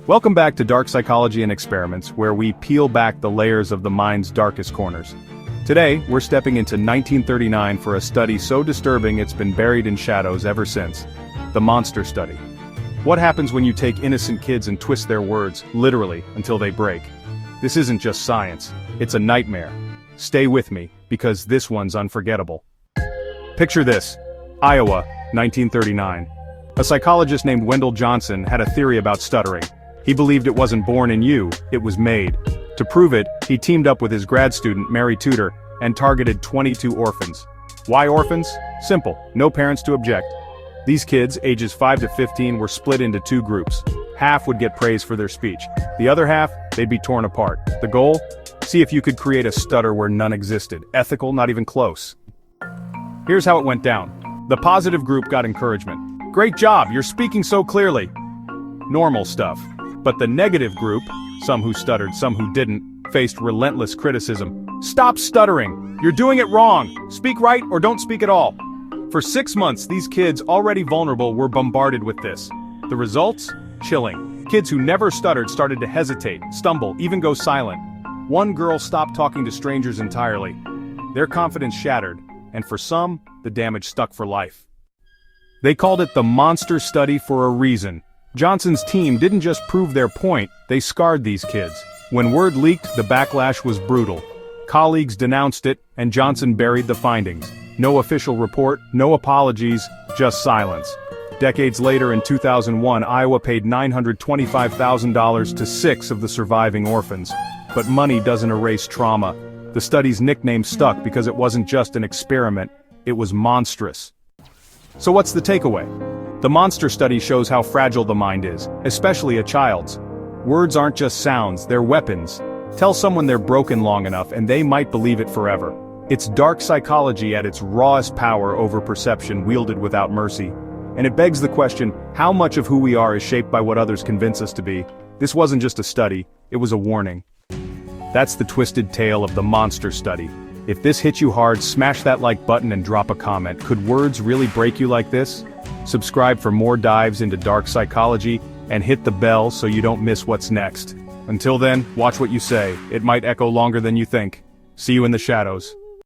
Welcome back to Dark Psychology and Experiments, where we peel back the layers of the mind's darkest corners. Today, we're stepping into 1939 for a study so disturbing it's been buried in shadows ever since. The monster study. What happens when you take innocent kids and twist their words, literally, until they break? This isn't just science, it's a nightmare. Stay with me, because this one's unforgettable. Picture this. Iowa, 1939. A psychologist named Wendell Johnson had a theory about stuttering. He believed it wasn't born in you, it was made. To prove it, he teamed up with his grad student, Mary Tudor, and targeted 22 orphans. Why orphans? Simple, no parents to object. These kids, ages 5 to 15, were split into two groups. Half would get praise for their speech. The other half, they'd be torn apart. The goal? See if you could create a stutter where none existed. Ethical, not even close. Here's how it went down. The positive group got encouragement. Great job, you're speaking so clearly. Normal stuff. But the negative group, some who stuttered, some who didn't, faced relentless criticism. Stop stuttering! You're doing it wrong! Speak right or don't speak at all. For 6 months, these kids, already vulnerable, were bombarded with this. The results? Chilling. Kids who never stuttered started to hesitate, stumble, even go silent. One girl stopped talking to strangers entirely. Their confidence shattered, and for some, the damage stuck for life. They called it the monster study for a reason. Johnson's team didn't just prove their point, they scarred these kids. When word leaked, the backlash was brutal. Colleagues denounced it, and Johnson buried the findings. No official report, no apologies, just silence. Decades later in 2001, Iowa paid $925,000 to 6 of the surviving orphans. But money doesn't erase trauma. The study's nickname stuck because it wasn't just an experiment, it was monstrous. So what's the takeaway? The monster study shows how fragile the mind is, especially a child's. Words aren't just sounds, they're weapons. Tell someone they're broken long enough and they might believe it forever. It's dark psychology at its rawest power over perception wielded without mercy. And it begs the question, how much of who we are is shaped by what others convince us to be? This wasn't just a study, it was a warning. That's the twisted tale of the monster study. If this hit you hard, smash that like button and drop a comment. Could words really break you like this? Subscribe for more dives into dark psychology, and hit the bell so you don't miss what's next. Until then, watch what you say. It might echo longer than you think. See you in the shadows.